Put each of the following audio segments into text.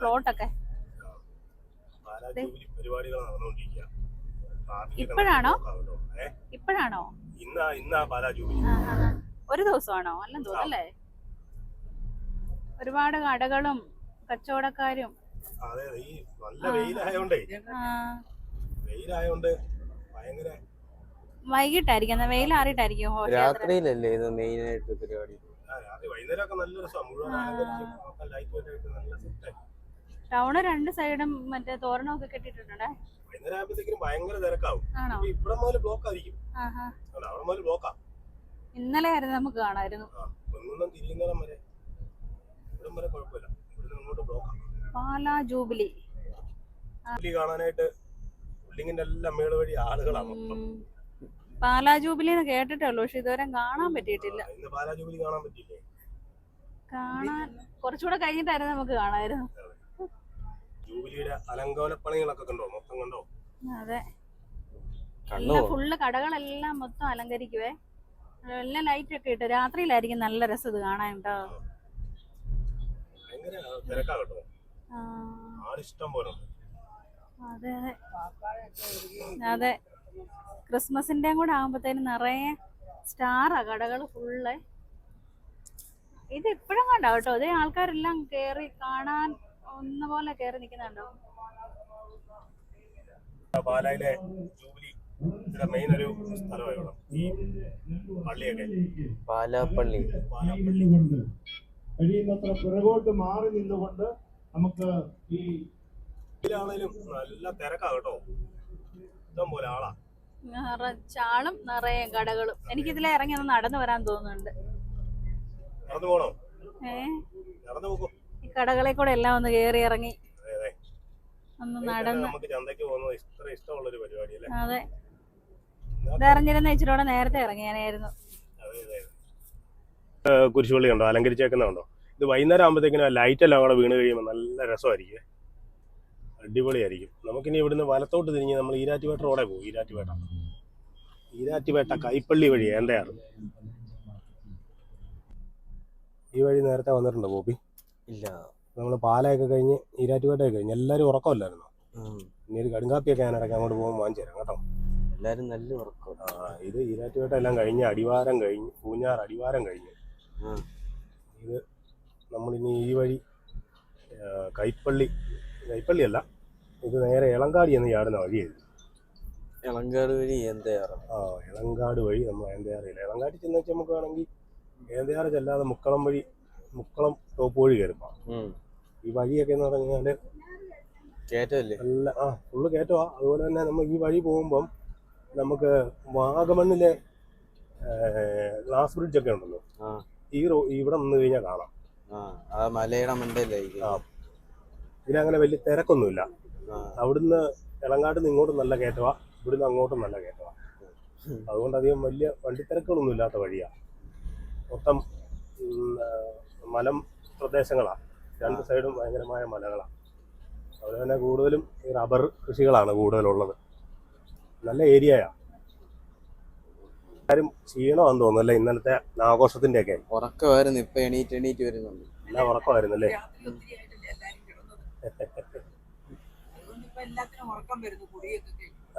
പ്ലോട്ടൊക്കെ ഇപ്പോഴാണോ ഒരു ദിവസമാണോ അല്ലെന്ന് തോന്നല്ലേ? ഒരുപാട് കടകളും കച്ചവടക്കാരും. വൈകിട്ടായിരിക്കും, വെയിലാറിയിട്ടായിരിക്കും. രാത്രിയിലല്ലേ ഇത് മെയിൻ ആയിട്ട് പരിപാടി? ടൗണ് രണ്ട് സൈഡും മറ്റേ തോരണമൊക്കെ കെട്ടിട്ടുണ്ടേ. ഇന്നലെ ആയിരുന്നു നമുക്ക് കാണായിരുന്നു. പാലാ ജൂബിലി കാണാനായിട്ട് പാലാ ജൂബിലി എന്ന് കേട്ടിട്ടേ ഉള്ളൂ, പക്ഷെ ഇതുവരെ കാണാൻ പറ്റിയിട്ടില്ല. കാണാൻ കുറച്ചുകൂടെ കഴിഞ്ഞിട്ടായിരുന്നു നമുക്ക് കാണായിരുന്നു. അതെ, ഫുള്ള് കടകളെല്ലാം മൊത്തം അലങ്കരിക്കുവേ. എല്ലാം ലൈറ്റ് ഒക്കെ ഇട്ട് രാത്രിയിലായിരിക്കും നല്ല രസം ഇത് കാണാൻ കേട്ടോ. അതെ അതെ, ക്രിസ്മസിന്റെ കൂടെ ആകുമ്പോഴത്തേനും നിറയെ സ്റ്റാറാ കടകള് ഫുള്ള്. ഇത് ഇപ്പഴും കണ്ടോ കേട്ടോ, അതേ ആൾക്കാരെല്ലാം കേറി കാണാൻ ഒന്നുപോലെ കേറി നിക്കുന്നുണ്ടോ. പാലായിലെ ജൂബിലി മെയിൻ ഒരു സ്ഥലമാണ് ഈ പള്ളിയൊക്കെ. പാലാപ്പള്ളി കഴിയുന്നത്ര പിറകോട്ട് മാറി നിന്നുകൊണ്ട് നമുക്ക് ഈ നല്ല തിരക്കാ കേട്ടോ, ഇഷ്ടം പോലെ ആളാ. ചാളും നിറയെ കടകളും. എനിക്കിതിലെ ഇറങ്ങി ഒന്ന് നടന്നു വരാൻ തോന്നുന്നുണ്ട്. നടന്നു പോണോ? ഈ കടകളെ കൂടെ എല്ലാം ഒന്ന് കേറി ഇറങ്ങി ഒന്ന് നടന്ന്. അതെ, ഇതറിഞ്ഞിരുന്ന ഇച്ചിരി നേരത്തെ ഇറങ്ങിയാനായിരുന്നു. കുരിശുപള്ളി കണ്ടോ, അലങ്കരിച്ചേക്കുന്നുണ്ടോ? ഇത് വൈകുന്നേരം ആകുമ്പോഴത്തേക്കിനും ലൈറ്റ് എല്ലാം കൂടെ വീണ് കഴിയുമ്പോൾ നല്ല രസമായിരിക്കും, അടിപൊളിയായിരിക്കും. നമുക്കിനി ഇവിടുന്ന് വലത്തോട്ട് തിരിഞ്ഞ് നമ്മൾ ഈരാറ്റുപേട്ട റോഡേ പോകും. ഈരാറ്റുപേട്ട കൈപ്പള്ളി വഴി ഏന്തയാണ്. ഈ വഴി നേരത്തെ വന്നിട്ടുണ്ടോ ബോബി? ഇല്ല. നമ്മൾ പാലയൊക്കെ കഴിഞ്ഞ് ഈരാറ്റുപേട്ടയൊക്കെ കഴിഞ്ഞ് എല്ലാവരും ഉറക്കമല്ലായിരുന്നു. ഇനി ഒരു കടുങ്കാപ്പിയൊക്കെ ഞാൻ ഇടയ്ക്ക് അങ്ങോട്ട് പോകുമ്പോൾ വാങ്ങിച്ചു തരാം കേട്ടോ. എല്ലാവരും നല്ല ഉറക്കം. ഇത് ഈരാറ്റുപേട്ട എല്ലാം കഴിഞ്ഞ് അടിവാരം കഴിഞ്ഞ് പൂഞ്ഞാർ അടിവാരം കഴിഞ്ഞ് ഇത് നമ്മളിനി ഈ വഴി കൈപ്പള്ളിയല്ല, ഇത് നേരെ എളങ്കാടി എന്ന് ചാടുന്ന വഴിയായിരുന്നു. എളങ്കാട് വഴി ഏന്തയാറ്. എളങ്കാട് വഴി നമ്മൾ ഏന്തയാറില്ല. എളങ്കാടി ചെന്ന് വെച്ചാൽ നമുക്ക് വേണമെങ്കിൽ ഏന്തയാറ് ചെല്ലാതെ മുക്കളം ടോപ്പ് വഴി കയറുമ്പോൾ ഈ വഴിയൊക്കെ എന്ന് പറഞ്ഞാൽ കയറ്റമല്ലേ? ഫുള്ള് കയറ്റമാണ്. അതുപോലെ തന്നെ നമ്മൾ ഈ വഴി പോകുമ്പം നമുക്ക് വാഗമണ്ണിലെ ഗ്ലാസ് ബ്രിഡ്ജൊക്കെ ഉണ്ടല്ലോ, ഇവിടെ നിന്ന് കഴിഞ്ഞാൽ കാണാം. മലയുടെ മണ്ടയിലായിരിക്കും. ഇതിനങ്ങനെ വലിയ തിരക്കൊന്നുമില്ല. അവിടുന്ന് എളങ്കാട് നിന്ന് ഇങ്ങോട്ടും നല്ല കയറ്റമാണ്, ഇവിടുന്ന് അങ്ങോട്ടും നല്ല കയറ്റമാണ്. അതുകൊണ്ട് അധികം വലിയ വണ്ടിത്തിരക്കുകളൊന്നും ഇല്ലാത്ത വഴിയാണ്. മൊത്തം മലം പ്രദേശങ്ങളാണ്, രണ്ട് സൈഡും ഭയങ്കരമായ മലകളാണ്. അതുപോലെ തന്നെ കൂടുതലും ഈ റബ്ബർ കൃഷികളാണ് കൂടുതലുള്ളത്. നല്ല ഏരിയയാണ്. ആരും ക്ഷീണമാണെന്ന് തോന്നുന്നല്ലേ ഇന്നലത്തെ ആഘോഷത്തിന്റെ ഒക്കെ? ഉറക്കമായിരുന്നു, ഇപ്പൊ എണീറ്റ് വരുന്നുണ്ട്. നല്ല ഉറക്കമായിരുന്നല്ലേ?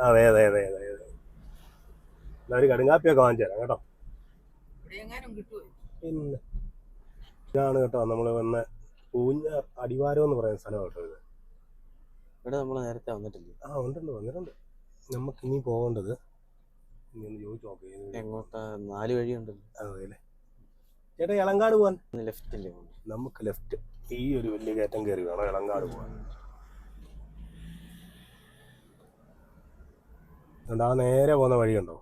അതെ അതെ അതെ അതെ അതെ. ഒരു കടുങ്കാപ്പിയൊക്കെ വാങ്ങിച്ചു തരാം കേട്ടോ. പിന്നെ ഇതാണ് കേട്ടോ നമ്മൾ വന്ന പൂഞ്ഞാർ അടിവാരം എന്ന് പറയുന്ന സ്ഥലം കേട്ടോ. ഇത് ഇവിടെ നമ്മൾ നേരത്തെ വന്നിട്ടില്ലേ? ഉണ്ടല്ലോ, വന്നിട്ടുണ്ട്. നമുക്ക് ഇനി പോകേണ്ടത് ചോദിച്ചു നോക്കി എങ്ങോട്ടാ? 4 വഴിയുണ്ടല്ലോ. അതെല്ലേ ചേട്ടാ, എളങ്കാട് പോവാൻ ലെഫ്റ്റില്ലേ? നമുക്ക് ലെഫ്റ്റ്. ഈ ഒരു വലിയ കയറ്റം കയറി വേണം എളങ്കാട് പോകാൻ. ആ നേരെ പോകുന്ന വഴിയുണ്ടോ,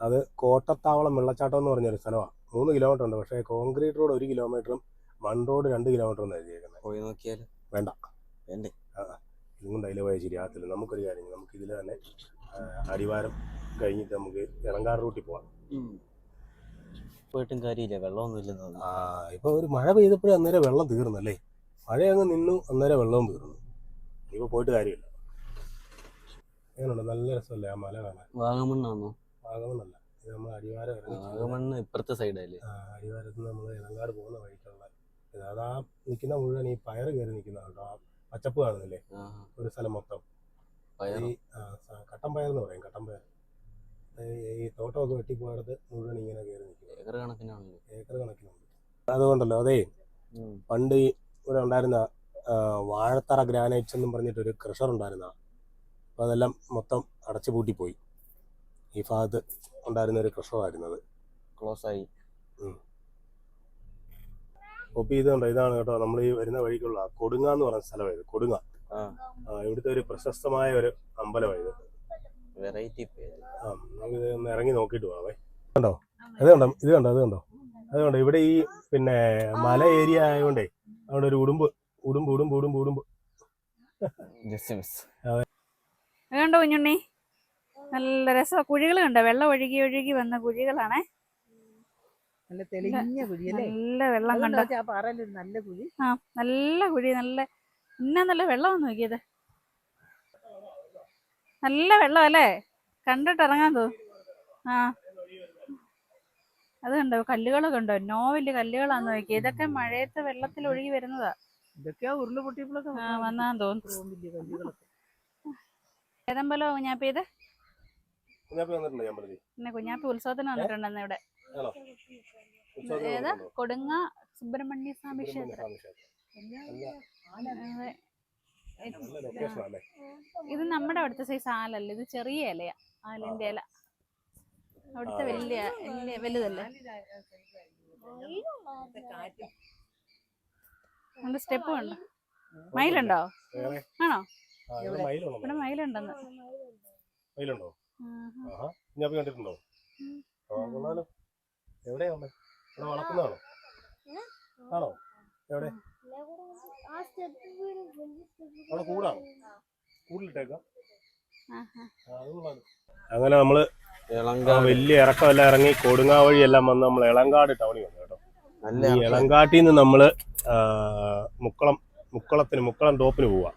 അത് കോട്ടത്താവളം വെള്ളച്ചാട്ടം എന്ന് പറഞ്ഞൊരു സ്ഥലമാണ്. 3 കിലോമീറ്റർ ഉണ്ട്. പക്ഷേ കോൺക്രീറ്റ് റോഡ് 1 കിലോമീറ്ററും മൺ റോഡ് 2 കിലോമീറ്ററും എഴുതിയേക്കുന്നത്. പോയി നോക്കിയാൽ വേണ്ടേ? ഇതും കൊണ്ട് അതിൽ പോയ ശരിയാകത്തില്ല. നമുക്കൊരു കാര്യം, നമുക്ക് ഇതിൽ തന്നെ അടിവാരം കഴിഞ്ഞിട്ട് നമുക്ക് എളങ്കാട് റൂട്ടിൽ പോവാം. പോയിട്ടും കാര്യമില്ല, വെള്ളമൊന്നും ഇല്ലെന്ന്. ഇപ്പൊ ഒരു മഴ പെയ്തപ്പോഴേ അന്നേരം വെള്ളം തീർന്നല്ലേ. മഴ അങ്ങ് നിന്നു, അന്നേരം വെള്ളവും തീർന്നു. ഇപ്പൊ പോയിട്ട് കാര്യമില്ല. എങ്ങനെയുണ്ട്? നല്ല രസമല്ലേ ആ മല കാണാൻ? വാഗമണ്ണാണോ? വാഗമണ്ണല്ല, ഇത് നമ്മൾ അടിവാരം. വാഗമണ്ണ് ഇപ്പുറത്തെ സൈഡല്ലേ? അടിവാരത്ത് നമ്മൾ എളങ്കാട് പോകുന്ന വഴിക്കുള്ള അതാ നിൽക്കുന്ന മുഴുവൻ ഈ പയറ് കയറി നിൽക്കുന്ന കേട്ടോ. ആ പച്ചപ്പ് കാണുന്നില്ലേ ഒരു സ്ഥലം മൊത്തം. ഈ കട്ടൻ പയർ എന്ന് പറയും, കട്ടൻ പയർ. ഈ തോട്ടമൊക്കെ വെട്ടിപ്പോയത് മുഴുവൻ ഇങ്ങനെ കയറി നിൽക്കും. ഏക്കർ കണക്കിനാണല്ലോ. ഏക്കർ കണക്കിനുണ്ട്. അതുകൊണ്ടല്ലോ അതേ പണ്ട് ഇവിടെ ഉണ്ടായിരുന്ന വാഴത്തറ ഗ്രാനൈറ്റ്സ് എന്നും പറഞ്ഞിട്ടൊരു ക്രഷർ ഉണ്ടായിരുന്ന, അപ്പോൾ അതെല്ലാം മൊത്തം അടച്ചു പൂട്ടിപ്പോയി. ഈ ഭാഗത്ത് ഉണ്ടായിരുന്ന ഒരു ക്രഷറായിരുന്നത് ക്ലോസ് ആയി. കോപ്പി ചെയ്തുകൊണ്ടോ. ഇതാണ് കേട്ടോ നമ്മൾ ഈ വരുന്ന വഴിക്കുള്ള കൊടുങ്ങ എന്ന് പറയുന്ന സ്ഥലമായത്. കൊടുങ്ങ ഇവിടുത്തെ ഒരു പ്രശസ്തമായ ഒരു അമ്പലമായത്. വെറൈറ്റി പേര്. നമുക്കിത് ഒന്ന് ഇറങ്ങി നോക്കിയിട്ട് പോവാമേ. കണ്ടോ ഇത് കണ്ടോ, ഇത് കണ്ടോ, അത് കണ്ടോ, അത് കണ്ടോ. ഇവിടെ ഈ പിന്നെ മല ഏരിയ ആയതുകൊണ്ടേ അവിടെ ഒരു ഉടുമ്പ് ഉടുമ്പ് ഉടുമ്പ് ഉടുമ്പ് ഉടുമ്പ് കണ്ടോ കുഞ്ഞുണ്ണി, നല്ല രസം. കുഴികൾ കണ്ടോ, വെള്ളം ഒഴുകി ഒഴുകി വന്ന കുഴികളാണേ. നല്ല തെളിഞ്ഞ കുഴിയല്ലേ, നല്ല വെള്ളം കണ്ടോ. നല്ല കുഴി. നല്ല കുഴി, നല്ല ഇന്ന നല്ല വെള്ളം നോക്കിയത്. നല്ല വെള്ളം അല്ലേ, കണ്ടിട്ട് ഇറങ്ങാൻ തോന്നും. അത് കണ്ടോ, കല്ലുകളൊക്കെ ഉണ്ടോ, വലിയ കല്ലുകളാന്ന് നോക്കി. ഇതൊക്കെ മഴയത്ത് വെള്ളത്തിൽ ഒഴുകി വരുന്നതാ. ഇതൊക്കെയാ ഉരുളുപൊട്ടിയപ്പോഴൊക്കെ വന്നാൻ തോന്നുന്നു. ഏതമ്പലോ കുഞ്ഞാപ്പി ഇത്? പിന്നെ കുഞ്ഞാപ്പി ഉത്സവത്തിന് വന്നിട്ടുണ്ടെന്ന് ഇവിടെ. ഏതാ? കൊടുങ്ങ സുബ്രഹ്മണ്യ സ്വാമി ക്ഷേത്രം. ഇത് നമ്മുടെ അവിടുത്തെ സൈസ് ആലല്ല, ഇത് ചെറിയ ഇലയാ, ആലിന്റെ ഇല. അവിടുത്തെ വലിയ വലുതല്ലേ. സ്റ്റെപ്പ് കണ്ടോ, മയിലുണ്ടോ? ആണോ? ഇവിടെ മയിലുണ്ടെന്ന്. കണ്ടിട്ടുണ്ടോ? എവിടെയാ വളർത്തുന്നതാണോ? ആണോ? എവിടെ? അവിടെ കൂടാണോ? കൂടിലിട്ടേക്കാം. അങ്ങനെ നമ്മള് വലിയ ഇറക്കമെല്ലാം ഇറങ്ങി കൊടുങ്ങാ വഴിയെല്ലാം വന്ന് നമ്മൾ എളങ്കാട് ടൗണിൽ വന്നു കേട്ടോ. ഈ എളങ്കാട്ടിൽ നിന്ന് നമ്മള് മുക്കളം ടോപ്പിന് പോവാ.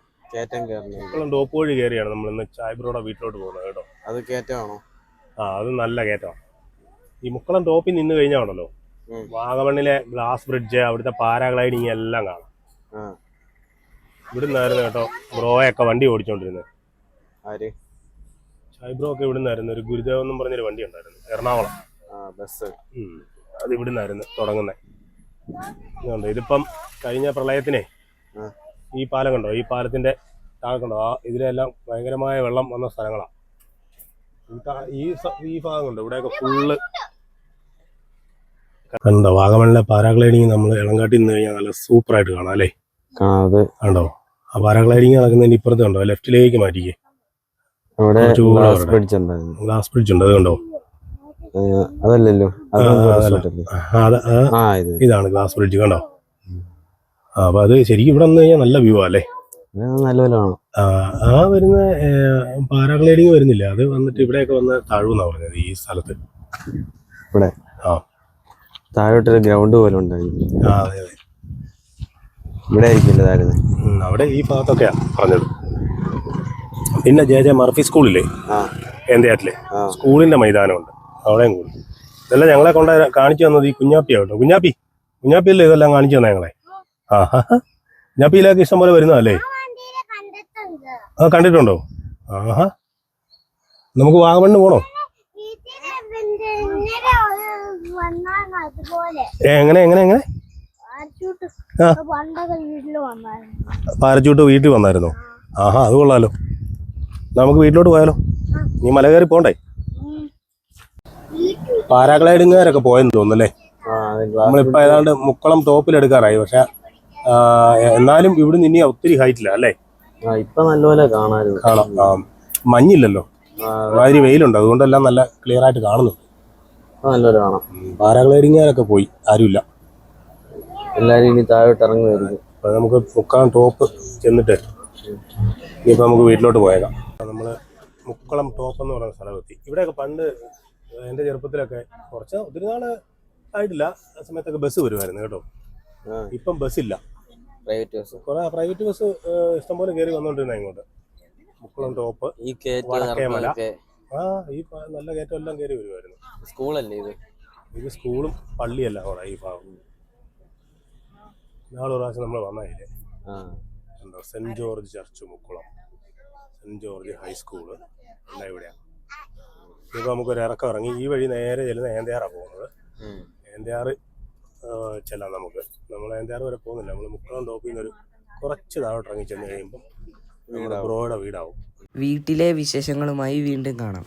മുക്കളം ടോപ്പ് വഴി കയറിയാണ് നമ്മൾ ഇന്ന് ചായ്ബ്രോടെ വീട്ടിലോട്ട് പോകുന്നത് കേട്ടോ. അത് കയറ്റമാണോ? അത് നല്ല കയറ്റമാണ്. ഈ മുക്കളം ടോപ്പിൽ നിന്ന് കഴിഞ്ഞാണല്ലോ വാഗമണ്ണിലെ ഗ്ലാസ് ബ്രിഡ്ജ്, അവിടുത്തെ പാരാഗ്ലൈഡിങ് എല്ലാം കാണാം. ഇവിടുന്നായിരുന്നു കേട്ടോ ബ്രോയൊക്കെ വണ്ടി ഓടിച്ചോണ്ടിരുന്നത്. ഷൈബ്രോ ഒക്കെ ഇവിടുന്നായിരുന്നു. ഒരു ഗുരുദേവ് എന്നും പറഞ്ഞൊരു വണ്ടി ഉണ്ടായിരുന്നു, എറണാകുളം ബസ്. അത് ഇവിടുന്നായിരുന്നു തുടങ്ങുന്നത്. ഇതിപ്പം കഴിഞ്ഞ പ്രളയത്തിനെ ഈ പാലം കണ്ടോ, ഈ പാലത്തിന്റെ താഴെ കണ്ടോ, ഇതിലെല്ലാം ഭയങ്കരമായ വെള്ളം വന്ന സ്ഥലങ്ങളാണ്. ഈ ഭാഗം കണ്ടോ, ഇവിടെയൊക്കെ ഫുള്ള് കണ്ടോ. വാഗമണിലെ പാരാഗ്ലൈഡിങ് നമ്മൾ എളങ്കാട്ടിൽ നിന്ന് കഴിഞ്ഞാൽ നല്ല സൂപ്പറായിട്ട് കാണാം അല്ലേ. കണ്ടോ ആ പാരാഗ്ലൈഡിങ് നടക്കുന്നതിന്റെ ഇപ്പുറത്ത് കണ്ടോ, ലെഫ്റ്റിലേക്ക് മാറ്റിക്കേ. ഗ്ലാസ് ബ്രിഡ്ജ് ഉണ്ട്, അത് കണ്ടോ. അതല്ലല്ലോ, ഇതാണ് ഗ്ലാസ് ബ്രിഡ്ജ് കണ്ടോ. അപ്പൊ അത് ശരിക്കും ഇവിടെ വന്നു കഴിഞ്ഞാൽ നല്ല വ്യൂ അല്ലേ. ആ വരുന്ന പാരാഗ്ലൈഡിങ് വരുന്നില്ല, അത് വന്നിട്ട് ഇവിടെയൊക്കെ വന്ന് താഴൂന്നാ പറഞ്ഞത്. ഈ സ്ഥലത്ത് ഇവിടെ താഴോട്ടൊരു ഗ്രൗണ്ട് പോലെ ഉണ്ടായി. അതെ അതെ, ഇവിടെ ആയിരിക്കില്ലായിരുന്നു. അവിടെ ഈ ഭാഗത്തൊക്കെയാ പറഞ്ഞത്. പിന്നെ ജെ മർഫി സ്കൂളില്ലേ എന്തയാറ്റിലെ സ്കൂളിന്റെ മൈതാനമുണ്ട്, അവിടെയും കൂടി. ഇതെല്ലാം ഞങ്ങളെ കൊണ്ട് കാണിച്ചു തന്നത് ഈ കുഞ്ഞാപ്പിയാ കേട്ടോ. കുഞ്ഞാപ്പിയല്ലേ ഇതെല്ലാം കാണിച്ചു തന്നെ ഞങ്ങളെ. കുഞ്ഞാപ്പിയിലേക്ക് ഇഷ്ടം പോലെ വരുന്നതല്ലേ. കണ്ടിട്ടുണ്ടോ? നമുക്ക് വാഗമണ്ണ് പോണോ? എങ്ങനെ പാരച്ചൂട്ട് വീട്ടിൽ വന്നായിരുന്നോ? അത് കൊള്ളാലോ. നമുക്ക് വീട്ടിലോട്ട് പോയാലോ? നീ മല കയറി പോണ്ടേ? പാരാഗ്ലൈഡിങ്ങുകാരൊക്കെ പോയെന്ന് തോന്നുന്നല്ലേ. നമ്മളിപ്പോ ഏതാണ്ട് മുക്കളം ടോപ്പിലെടുക്കാറായി. പക്ഷെ എന്നാലും ഇവിടുന്ന് ഇനി ഒത്തിരി ഹൈറ്റില്ല അല്ലേ. ഇപ്പൊ നല്ലപോലെ കാണാം. മഞ്ഞില്ലല്ലോ, മാതിരി വെയിലുണ്ട്, അതുകൊണ്ടെല്ലാം നല്ല ക്ലിയർ ആയിട്ട് കാണുന്നുണ്ട്. നല്ലപോലെ കാണാം. പാരാഗ്ലൈഡിങ്ങുകാരൊക്കെ പോയി, ആരുമില്ല. എല്ലാരും ഇനി താഴോട്ട് ഇറങ്ങുമായിരിക്കും. അപ്പൊ നമുക്ക് മുക്കളം ടോപ്പ് ചെന്നിട്ട് ഇനിയിപ്പോൾ നമുക്ക് വീട്ടിലോട്ട് പോയേക്കാം. നമ്മള് മുക്കളം ടോപ്പ് എന്ന് പറയുന്ന സ്ഥലമെത്തി. ഇവിടെയൊക്കെ പണ്ട് എൻ്റെ ചെറുപ്പത്തിലൊക്കെ ഒത്തിരി നാള് ആയിട്ടില്ല, ആ സമയത്തൊക്കെ ബസ് വരുമായിരുന്നു കേട്ടോ. ഇപ്പം ബസ്സില്ല, കുറെ പ്രൈവറ്റ് ബസ് ഇഷ്ടംപോലെ കയറി വന്നോണ്ടിരുന്ന ഇങ്ങോട്ട്. മുക്കളം ടോപ്പ്, വടക്കേമല, ഈ നല്ല കയറ്റം എല്ലാം കയറി വരുമായിരുന്നു. സ്കൂളല്ലേ ഇത് സ്കൂളും പള്ളിയെല്ലാം കൂടെ ഈ ഭാഗം. നാളെ പ്രാവശ്യം നമ്മൾ വന്നതില്ലേ ആ എന്താ saint George church Mukkulam, saint George high school എല്ലാം ഇവിടെയാണ്. ഇപ്പോൾ നമുക്കൊരു ഇറക്കം ഇറങ്ങി ഈ വഴി നേരെ ചെല്ലുന്ന ഏന്തയാറാണ് പോകുന്നത്. ഏന്തയാറ് ചെല്ലാം നമുക്ക്. നമ്മൾ ഏന്തയാറ് വരെ പോകുന്നില്ല, നമ്മൾ മുക്കുളം ടോപ്പിൽ നിന്നൊരു കുറച്ച് താഴോട്ട് ഇറങ്ങി ചെന്ന് കഴിയുമ്പോൾ നമ്മുടെ ബ്രോയുടെ വീടാവും. വീട്ടിലെ വിശേഷങ്ങളുമായി വീണ്ടും കാണാം.